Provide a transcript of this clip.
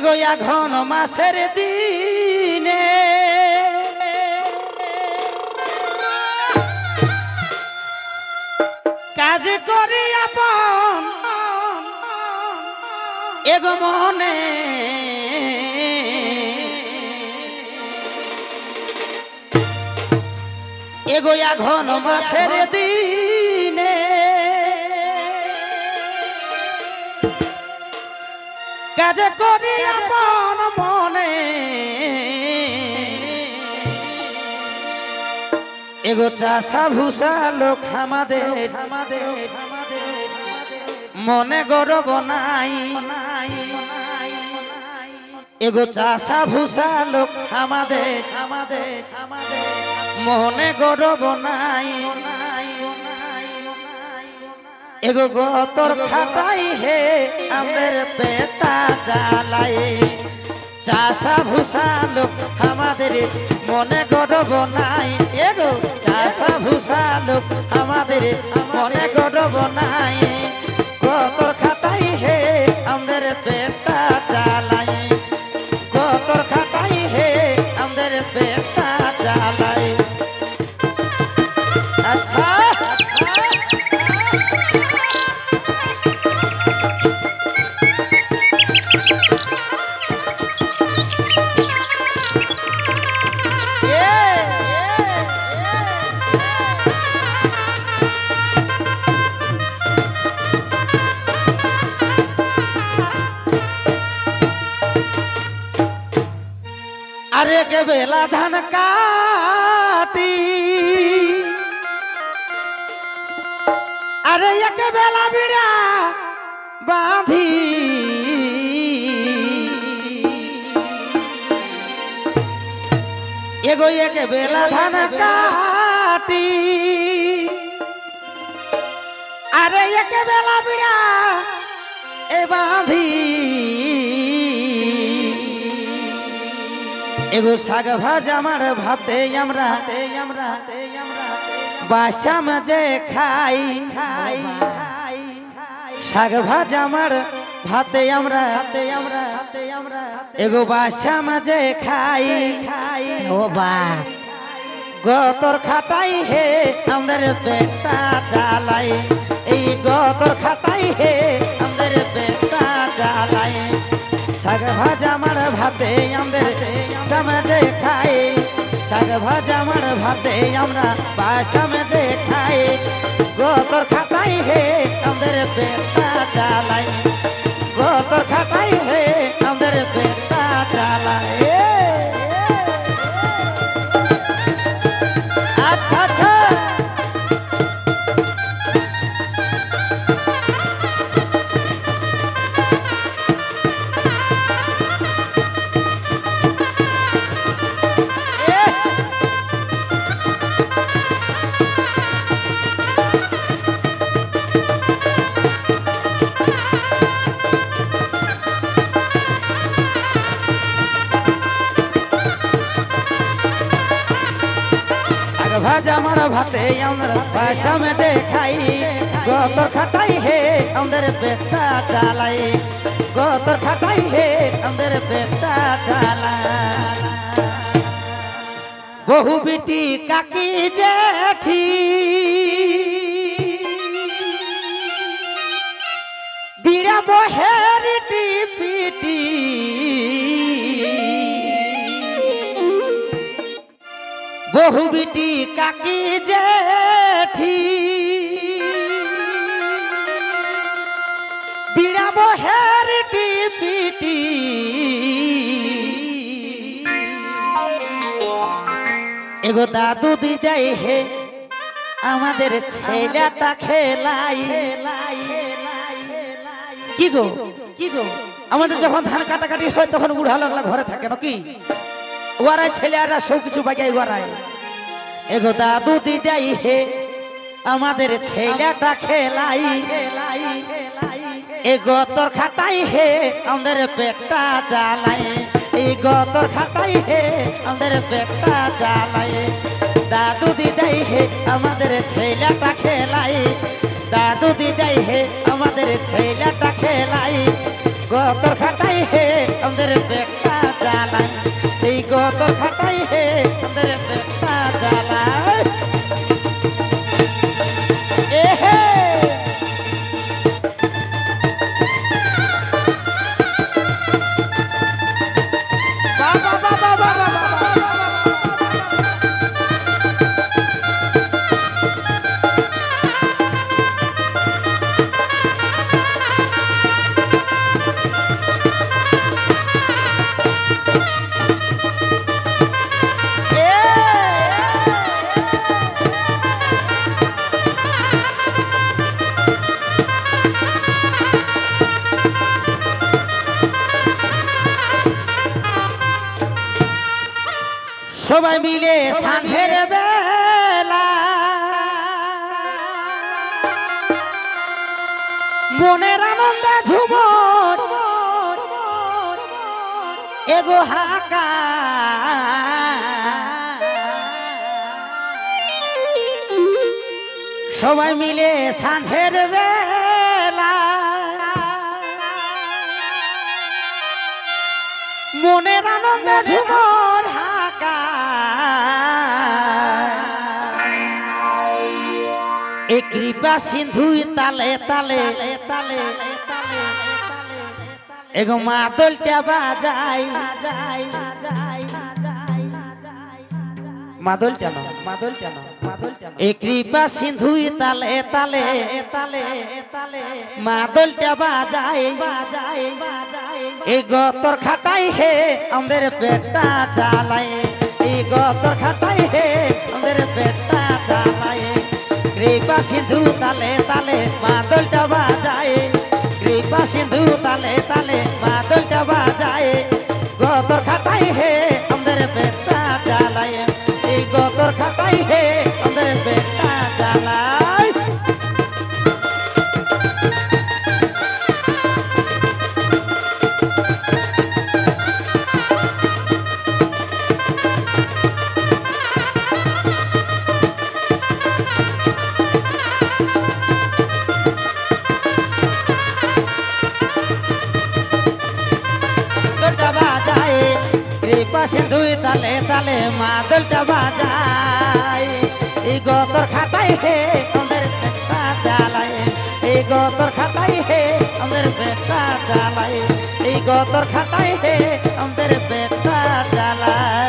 এগোয়া ঘন মাসের দিনে কাজ করি আপন এগো মনে এগোয়া ঘন মাসের দিনে কাজ করি আপন মনে এগো চাষা ভূষা লোক আমাদের মনে গৌরব নাই এগো চাষা ভূষা লোক আমাদের মনে গৌরব নাই এগো গতর খাটাই হে আমাদের পেটা জ্বালাই চাষা ভূষা লোক আমাদের মনে গৌরব নাই এগো চাষা ভূষা লোক আমাদের মনে গৌরব নাই গতর খাটাই হে আমাদের পেটা জ্বালাই গতর খাটাই হে আমাদের পেটা জ্বালাই আচ্ছা अरे के बेला धान काटी अरे ये के बेला बिड़ा बांधी एगो ये के बेला धान काटी अरे ये के बेला बिड़ा ए बांधी एगो साग भाजा मार भाते हमरा बासा में जे खाई साग भाजा मार भाते हमरा एगो बासा में जे खाई ओ बा गतोर खाटाई हे हमदर बेटा चालाई ए गतोर खाटाई हे हमदर बेटा चालाई साग भाजा मार भाते আমাদের समझे खाई साग भाजा मार भाते আমরা বাসামে খাই গতর খাটাই হে আমাদের পেটা চালাই গতর খাটাই হে আমাদের পেটা চালাই আচ্ছা আচ্ছা भाजा मार भाते हमरा बासामে খাই গতর খাটাই হে আমাদের পেটা চালাই গতর খাটাই হে আমাদের পেটা চালাই বহু বিটি কাকি জেঠি বিড়া বহেরিটি পিটি বহু বিটি কাকি জেঠি বিড়া বহেরিটি পিটি এগো দাদু দিদাই হে আমাদের ছেলেটা খেলাই কি গো আমাদের যখন ধান কাটাকাটি হয় তখন বুড়া লাগলা ঘরে থাকে নাকি ওরাই ছেলেরা সব কিছু বাগাই ওরাই এগো দাদু দিদাই হে আমাদের ছেলেটা খেলাই এ গতর খাটাই হে আমাদের পেটটা জ্বালাই এই গতর খাটাই হে আমাদের পেটটা জ্বালাই দাদু দিদাই হে আমাদের ছেলেটা খেলাই দাদু দিদাই হে আমাদের ছেলেটা খেলাই গতর খাটাই হে আমাদের পেটটা জ্বালায় এই গতর খাটাই হে আমাদের পেটটা জ্বালায় এ হে বাবা বাবা বাবা সবাই মিলে সাঁঝের বেলা মনের আনন্দ ঝুমর এগো হাকা সবাই মিলে সাঁঝের বেলা মনের আনন্দ ঝুমর হাকা এ কৃপা সিন্ধু তালে তালে তালে এগো মাদলটা বাজাই মাদলটা না মাদলটা না এ কৃপা সিন্ধু তালে তালে তালে মাদলটা বাজাই বাজাই এই গতর খাটাই হে আমাদের পেটটা জ্বালায় এই গতর খাটাই হে আমাদের পেটটা জ্বালায় কৃপা সিন্ধু তালে তালে মাদলটা বাজায় কৃপা সিন্ধু তালে তালে মাদলটা বাজায় গতর খাটাই হে আমাদের পেটটা জ্বালায় এই গতর খাটাই হে আমাদের পেটটা জ্বালায় সিন্ধু তালে তালে মাদলটা বাজায় এই গতর খাটাই হে আমাদের পেটটা জ্বালায় এই গতর খাটাই হে আমাদের পেটটা জ্বালায় এই গতর খাটাই হে আমাদের পেটটা জ্বালায়